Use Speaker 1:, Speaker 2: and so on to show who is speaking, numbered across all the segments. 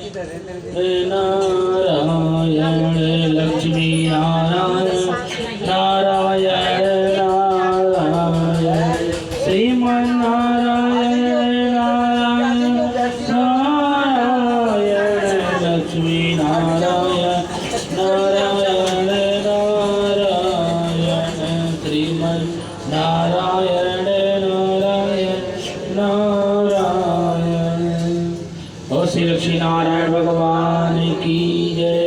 Speaker 1: नारायण लक्ष्मी नारायण नारायण नारायण श्रीमन नारायण नारायण नारायण लक्ष्मी नारायण नारायण नारायण श्रीमन नारायण नारायण नारायण। ओ श्री लक्ष्मी नारायण भगवान की जय।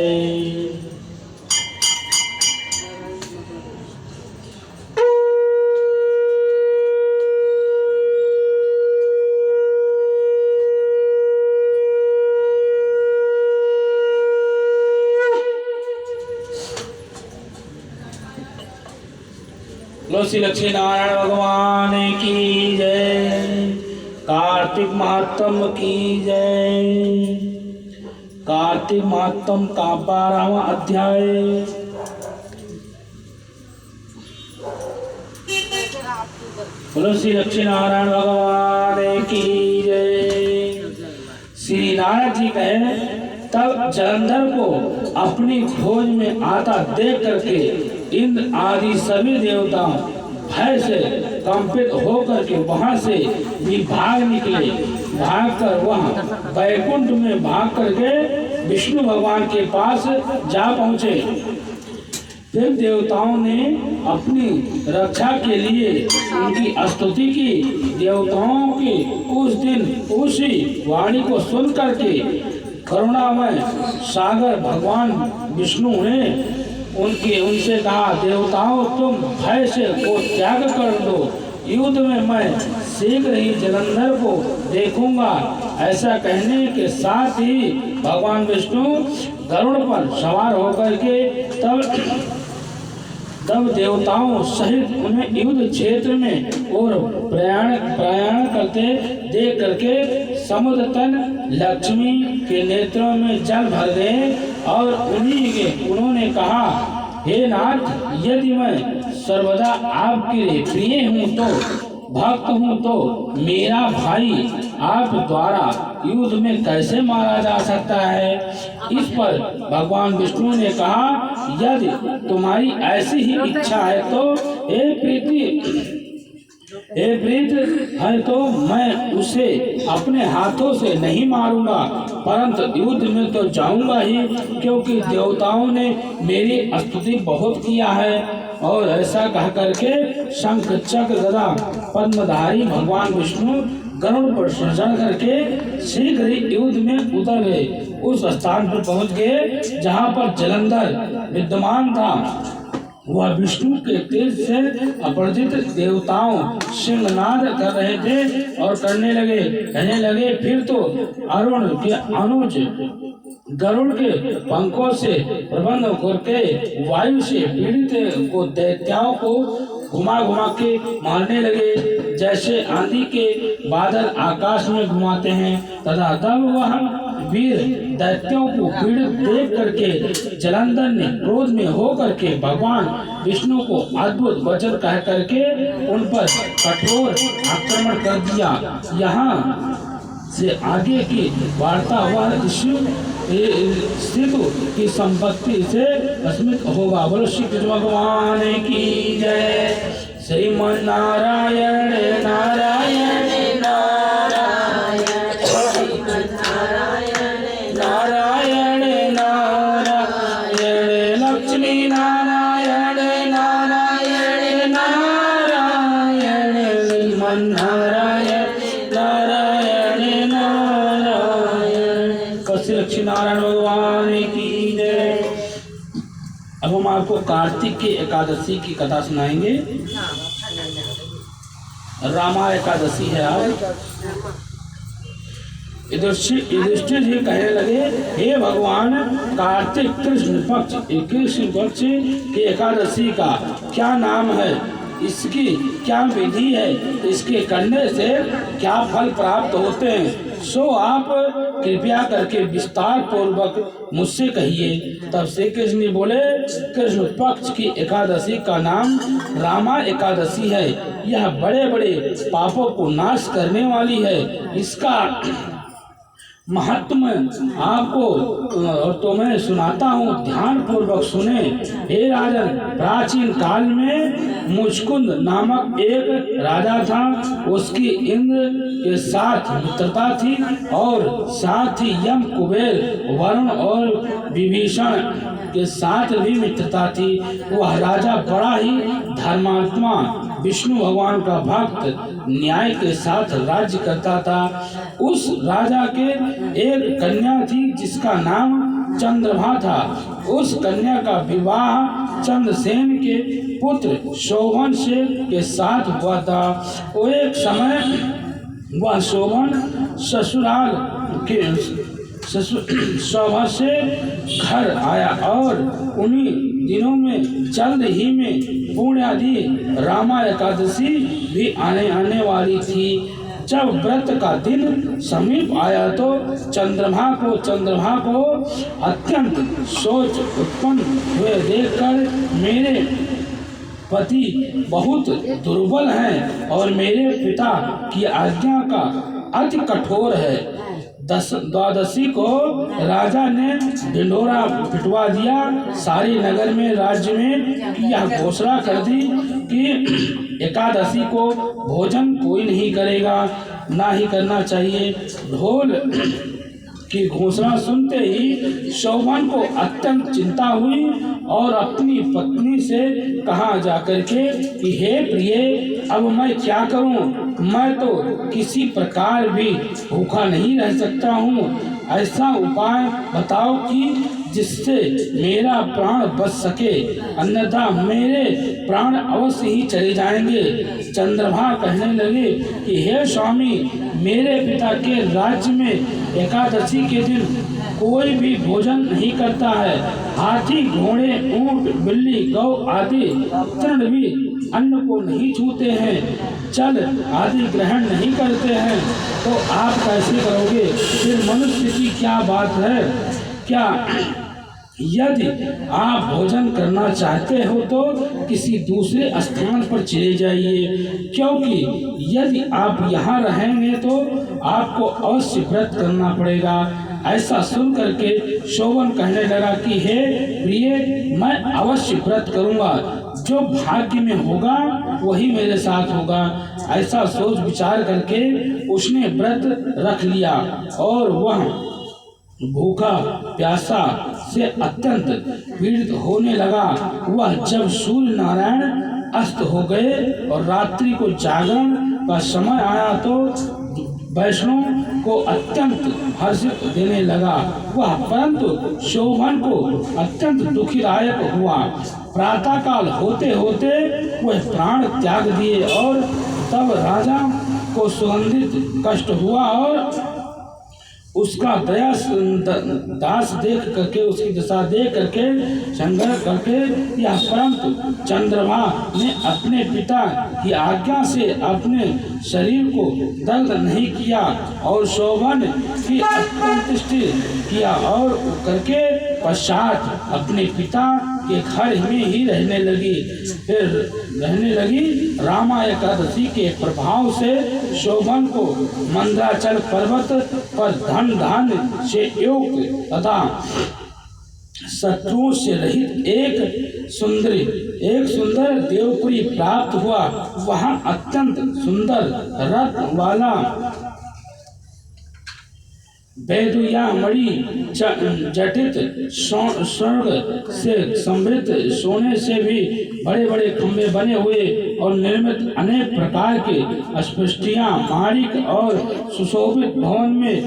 Speaker 1: लो श्री लक्ष्मी नारायण भगवान की जय। कार्तिक महात्म की जय। कार्तिक महात्म का 12वां अध्याय। बोलो श्री लक्ष्मी नारायण भगवान की जय। श्री नारद जी कहे, तब जलंधर को अपनी खोज में आता देख करके इंद्र आदि सभी देवता भय से कंपित होकर के वहां से भी भाग निकले। भागकर वहां बैकुंठ में भाग करके विष्णु भगवान के पास जा पहुंचे। फिर देवताओं ने अपनी रक्षा के लिए उनकी स्तुति की। देवताओं की उस दिन उसी वाणी को सुन करके करुणामय सागर भगवान विष्णु ने उनसे कहा, देवताओं तुम भय से को त्याग कर दो, युद्ध में मैं शीघ्र ही जलंधर को देखूंगा। ऐसा कहने के साथ ही भगवान विष्णु गरुड़ पर सवार होकर के तब देवताओं सहित उन्हें युद्ध क्षेत्र में और प्रयाण करते देख करके समुद्र तन लक्ष्मी के नेत्रों में जल भर गए और उन्होंने कहा, हे नाथ, यदि मैं सर्वदा आपके प्रिय हूँ तो भक्त हूँ तो मेरा भाई आप द्वारा युद्ध में कैसे मारा जा सकता है। इस पर भगवान विष्णु ने कहा, यदि तुम्हारी ऐसी ही इच्छा है तो हे प्रीत है तो मैं उसे अपने हाथों से नहीं मारूंगा, परंतु युद्ध में तो जाऊंगा ही, क्योंकि देवताओं ने मेरी स्तुति बहुत किया है। और ऐसा कह करके शंख चक्र गदा पद्मधारी भगवान विष्णु गरुड़ पर सृजन करके शीघ्र ही युद्ध में उतर गए। उस स्थान पर पहुंच गए जहां पर जलंधर विद्यमान था। वह विष्णु के तेज से अपराजित देवताओं सिंहनाद कर रहे थे और कहने लगे, फिर तो अरुण के अनुज गरुड़ के पंखों से प्रबंध करके वायु से पीड़ित को दैत्यों को घुमा घुमा के मारने लगे, जैसे आंधी के बादल आकाश में घुमाते हैं। तथा तब वह वीर दैत्यों को पीड़ित देख करके जलंधर ने क्रोध में होकर के भगवान विष्णु को अद्भुत वचन कह करके उन पर कठोर आक्रमण कर दिया। यहाँ से आगे की वार्ता वह स्थिति की संपत्ति से स्मित होगा। बोलो श्री कृष्ण भगवान की जय। श्रीमन नारायण नारायण नारायण नारायण नारायण लक्ष्मी नारायण नारायण नारायण श्रीमन नारायण नारायण नारायण। श्री लक्ष्मी नारायण भगवान की जय। अब हम आपको कार्तिक की एकादशी की कथा सुनाएंगे। रामा एकादशी है आज। युधिष्ठिर जी कहने लगे, हे भगवान, कार्तिक कृष्ण पक्ष की एकादशी का क्या नाम है, इसकी क्या विधि है, इसके करने से क्या फल प्राप्त होते हैं, सो आप कृपया करके विस्तार पूर्वक मुझसे कहिए। तब श्री कृष्ण ने बोले, कृष्ण पक्ष की एकादशी का नाम रामा एकादशी है। यह बड़े बड़े पापों को नाश करने वाली है। इसका महत्व आपको और तुम्हें सुनाता हूँ, ध्यान पूर्वक सुने। हे राजन, प्राचीन काल में मुचकुंद नामक एक राजा था। उसकी इंद्र के साथ मित्रता थी और साथ ही यम, कुबेर, वरुण और विभीषण के साथ भी मित्रता थी। वह राजा बड़ा ही धर्मात्मा, विष्णु भगवान का भक्त, न्याय के साथ राज्य करता था। उस राजा के एक कन्या थी जिसका नाम चंद्रमा था। उस कन्या का विवाह चंद्रसेन के पुत्र शोभन से के साथ हुआ था। वो एक समय वह शोभन ससुराल के शोभा से घर आया और उन्हीं दिनों में जल्द ही में पूर्णादि रामा एकादशी भी आने वाली थी। जब व्रत का दिन समीप आया तो चंद्रमा को अत्यंत सोच उत्पन्न हुए देखकर, मेरे पति बहुत दुर्बल हैं और मेरे पिता की आज्ञा का अति कठोर है। द्वादशी को राजा ने ढिंढोरा पिटवा दिया। सारे नगर में, राज्य में यह घोषणा कर दी कि एकादशी को भोजन कोई नहीं करेगा, ना ही करना चाहिए। ढोल की घोषणा सुनते ही शोभन को अत्यंत चिंता हुई और अपनी पत्नी से कहा जाकर के कि हे प्रिय, अब मैं क्या करूं? मैं तो किसी प्रकार भी भूखा नहीं रह सकता हूं। ऐसा उपाय बताओ कि जिससे मेरा प्राण बच सके, अन्यथा मेरे प्राण अवश्य ही चले जाएंगे। चंद्रमा कहने लगे कि हे स्वामी, मेरे पिता के राज्य में एकादशी के दिन कोई भी भोजन नहीं करता है। हाथी, घोड़े, ऊंट, बिल्ली, गौ आदि तृण भी अन्न को नहीं छूते हैं, जल आदि ग्रहण नहीं करते हैं। तो आप कैसे करोगे? फिर मनुष्य की क्या बात है? क्या यदि आप भोजन करना चाहते हो तो किसी दूसरे स्थान पर चले जाइए, क्योंकि यदि आप यहाँ रहेंगे तो आपको अवश्य व्रत करना पड़ेगा। ऐसा सुन करके शोभन कहने लगा कि हे प्रिय, मैं अवश्य व्रत करूँगा, जो भाग्य में होगा वही मेरे साथ होगा। ऐसा सोच विचार करके उसने व्रत रख लिया और वह भूखा प्यासा से अत्यंत पीड़ित होने लगा। वह जब सूर्य नारायण अस्त हो गए और रात्रि को जागरण का समय आया तो वैष्णव को अत्यंत हर्षित देने लगा वह, परंतु शोभन को अत्यंत दुखीदायक हुआ। प्रातः काल होते होते वह प्राण त्याग दिए और तब राजा को सुगंधित कष्ट हुआ और उसका दास देख करके, उसकी दशा देख करके संग्रह करके यह, परंतु चंद्रमा ने अपने पिता की आज्ञा से अपने शरीर को दग्ध नहीं किया और शोभन की अंत्येष्टि किया और करके पश्चात अपने पिता के घर में ही रहने लगी। रामा एकादशी के प्रभाव से शोभन को मंदराचल पर्वत पर धन धान्य से युक्त तथा शत्रुओं से रहित एक सुंदर देवपुरी प्राप्त हुआ। वहां अत्यंत सुंदर रत्न वाला वैदुयामणि जटित स्वर्ग से समृद्ध सोने से भी बड़े बड़े खंभे बने हुए और निर्मित अनेक प्रकार के स्पष्टियां, माणिक और सुशोभित भवन में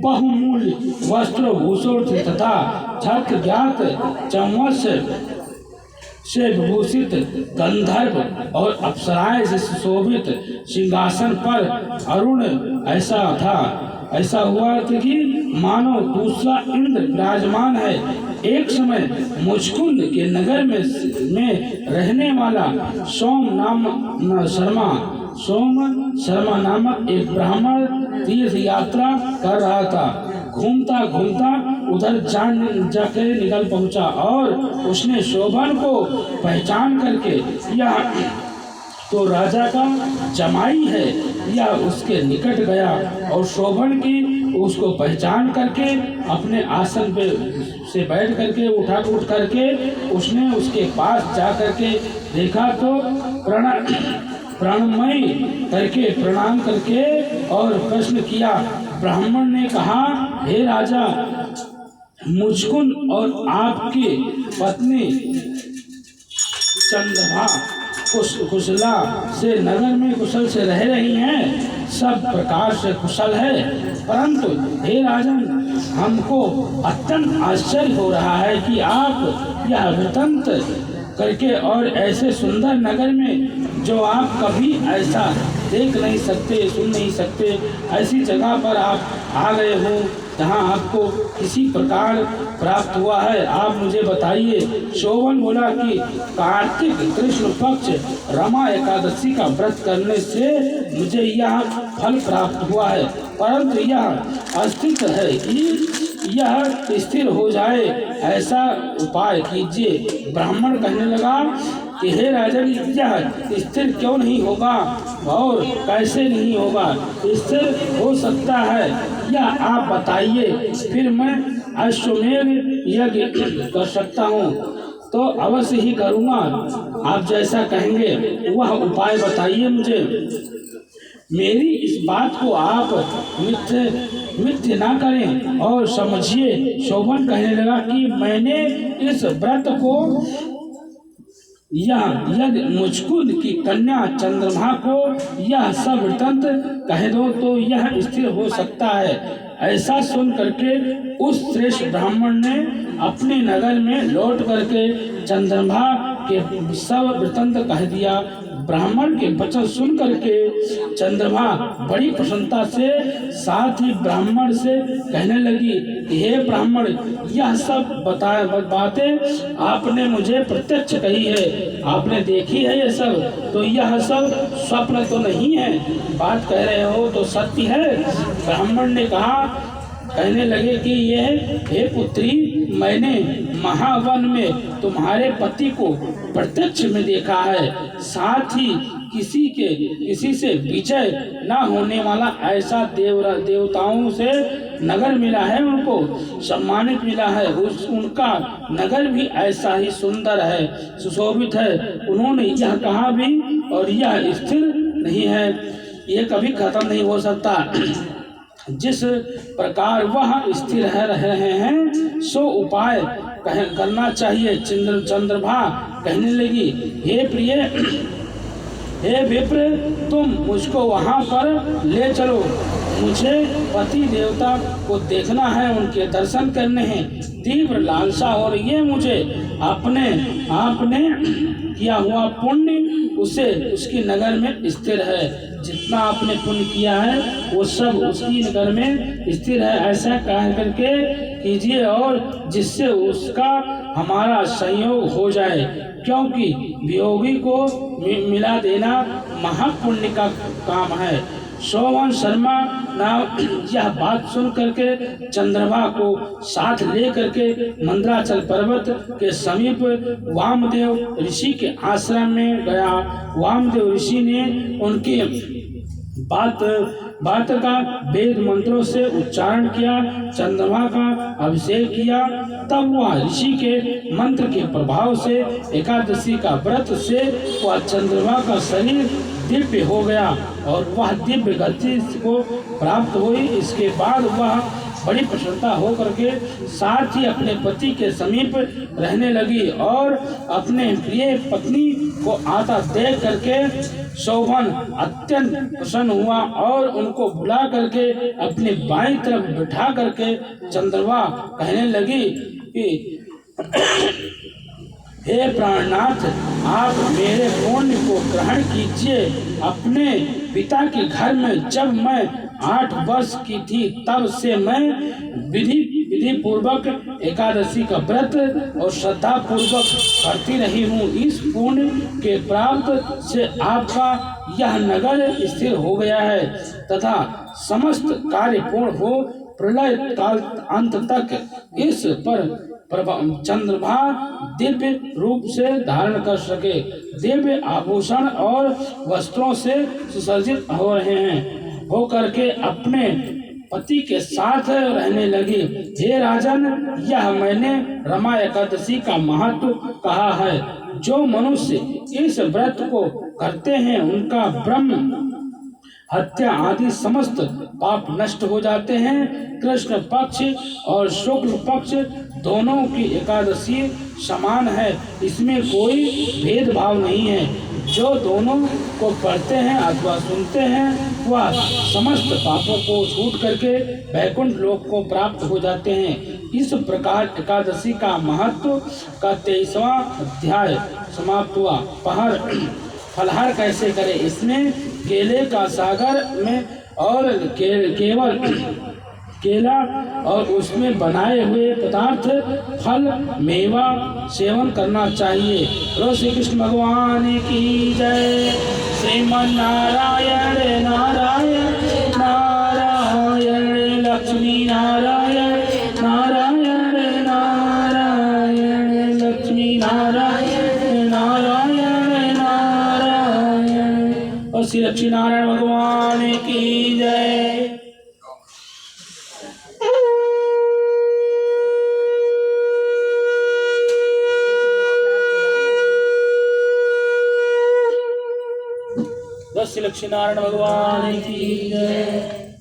Speaker 1: बहुमूल्य वस्त्र भूषण तथा छत्र ज्ञात चम्मच से विभूषित गंधर्व और अप्सराएं से सुशोभित सिंहासन पर अरुण ऐसा हुआ था कि मानो दूसरा इंद्र विराजमान है। एक समय मुचकुंद के नगर में रहने वाला सोम शर्मा नामक एक ब्राह्मण तीर्थ यात्रा कर रहा था। घूमता घूमता उधर जाके निकल पहुंचा और उसने शोभन को पहचान करके यह तो राजा का जमाई है, यह उसके निकट गया और शोभन की उसको पहचान करके अपने आसन पे से बैठ करके उठ करके उसने उसके पास जा करके देखा तो प्रणमय करके प्रणाम करके और प्रश्न किया। ब्राह्मण ने कहा, हे राजा, मुझकुन और आपकी पत्नी चंद्रमा कुशला से नगर में कुशल से रह रही हैं, सब प्रकार से कुशल है, परंतु हे राजन, हमको अत्यंत आश्चर्य हो रहा है कि आप यह वृत्तांत करके और ऐसे सुंदर नगर में जो आप कभी ऐसा देख नहीं सकते, सुन नहीं सकते, ऐसी जगह पर आप आ गए हो जहाँ आपको किसी प्रकार प्राप्त हुआ है, आप मुझे बताइए। शोभन बोला कि कार्तिक कृष्ण पक्ष रमा एकादशी का व्रत करने से मुझे यह फल प्राप्त हुआ है, परंतु यह अस्थिर है कि यह स्थिर हो जाए, ऐसा उपाय कीजिए। ब्राह्मण कहने लगा कि हे राजन, यह स्थिर क्यों नहीं होगा और कैसे नहीं होगा? स्थिर हो सकता है, यह आप बताइए, फिर मैं अश्वमेध यज्ञ कर सकता हूँ तो अवश्य ही करूँगा। आप जैसा कहेंगे वह उपाय बताइए मुझे। मेरी इस बात को आप मिथ्य ना करें और समझिए। शोभन कहने लगा कि मैंने इस व्रत को यदि मुझकुंद की कन्या चंद्रमा को यह सब वृत्तांत कह दो तो यह स्थिर हो सकता है। ऐसा सुन करके उस श्रेष्ठ ब्राह्मण ने अपने नगर में लौट करके चंद्रमा के सब वृत्तांत कह दिया। ब्राह्मण के वचन सुन करके चंद्रमा बड़ी प्रसन्नता से साथ ही ब्राह्मण से कहने लगी, हे ब्राह्मण, यह सब बातें आपने मुझे प्रत्यक्ष कही है, आपने देखी है ये सब, तो यह सब स्वप्न तो नहीं है, बात कह रहे हो तो सत्य है। ब्राह्मण ने कहा, कहने लगे कि हे पुत्री, मैंने महावन में तुम्हारे पति को प्रत्यक्ष में देखा है, साथ ही किसी से विजय न होने वाला ऐसा देवताओं से नगर मिला है, उनको सम्मानित मिला है, उनका नगर भी ऐसा ही सुंदर है, सुशोभित है। उन्होंने यह कहा भी और यह स्थिर नहीं है, ये कभी खत्म नहीं हो सकता। जिस प्रकार वह स्थिर रह रहे हैं सो उपाय करना चाहिए। चंद्रमा कहने लगी, हे प्रिय, हे विप्र, तुम मुझको वहाँ पर ले चलो, मुझे पति देवता को देखना है, उनके दर्शन करने हैं, तीव्र लालसा हो रही है मुझे। आपने किया हुआ पुण्य उसे उसकी नगर में स्थिर है, जितना आपने पुण्य किया है वो सब उसकी नगर में स्थिर है, ऐसा कह करके कीजिए और जिससे उसका हमारा संयोग हो जाए, क्योंकि वियोगी को मिला देना महापुण्य का काम है। शोभन शर्मा नाम यह बात सुन करके चंद्रमा को साथ ले करके मंदराचल पर्वत के समीप वामदेव ऋषि के आश्रम में गया। वामदेव ऋषि ने उनकी बात का वेद मंत्रों से उच्चारण किया, चंद्रमा का अभिषेक किया। तब वह ऋषि के मंत्र के प्रभाव से एकादशी का व्रत से वह चंद्रमा का शरीर दिव्य हो गया और वह दिव्य गति को प्राप्त हुई। इसके बाद वह बड़ी प्रसन्नता हो करके साथ ही अपने पति के समीप रहने लगी और अपने प्रिय पत्नी को आता देख करके शोभन अत्यंत प्रसन्न हुआ और उनको बुला करके अपने बाईं तरफ बिठा करके चंद्रमा कहने लगी कि हे प्राणनाथ, आप मेरे पुण्य को ग्रहण कीजिए। अपने पिता के घर में जब मैं 8 वर्ष की थी तब से मैं विधि पूर्वक एकादशी का व्रत और श्रद्धा पूर्वक करती रही हूँ। इस पुण्य के प्राप्त से आपका यह नगर स्थिर हो गया है तथा समस्त कार्य पूर्ण हो प्रलय काल अंत तक इस पर चंद्रमा दिव्य रूप से धारण कर सके। दिव्य आभूषण और वस्त्रों से सुसज्जित हो रहे हैं, हो करके अपने पति के साथ रहने लगी। हे राजन, यह मैंने रमा एकादशी का महत्व कहा है। जो मनुष्य इस व्रत को करते हैं उनका ब्रह्म हत्या आदि समस्त पाप नष्ट हो जाते हैं। कृष्ण पक्ष और शुक्ल पक्ष दोनों की एकादशी समान है, इसमें कोई भेदभाव नहीं है। जो दोनों को पढ़ते हैं अथवा सुनते हैं वह समस्त पापों को छूट करके वैकुंठ लोक को प्राप्त हो जाते हैं। इस प्रकार एकादशी का महत्व का 23वां अध्याय समाप्त हुआ। फलाहार कैसे करें? इसमें केले का सागर में और केवल केला और उसमें बनाए हुए पदार्थ फल मेवा सेवन करना चाहिए। श्री कृष्ण भगवान की जय। श्रीमन नारायण नारायण नारायण लक्ष्मी नारायण नारायण नारायण लक्ष्मी नारायण नारायण नारायण। और श्री लक्ष्मी नारायण भगवान की जय। श्री लक्ष्मी नारायण भगवान की जय।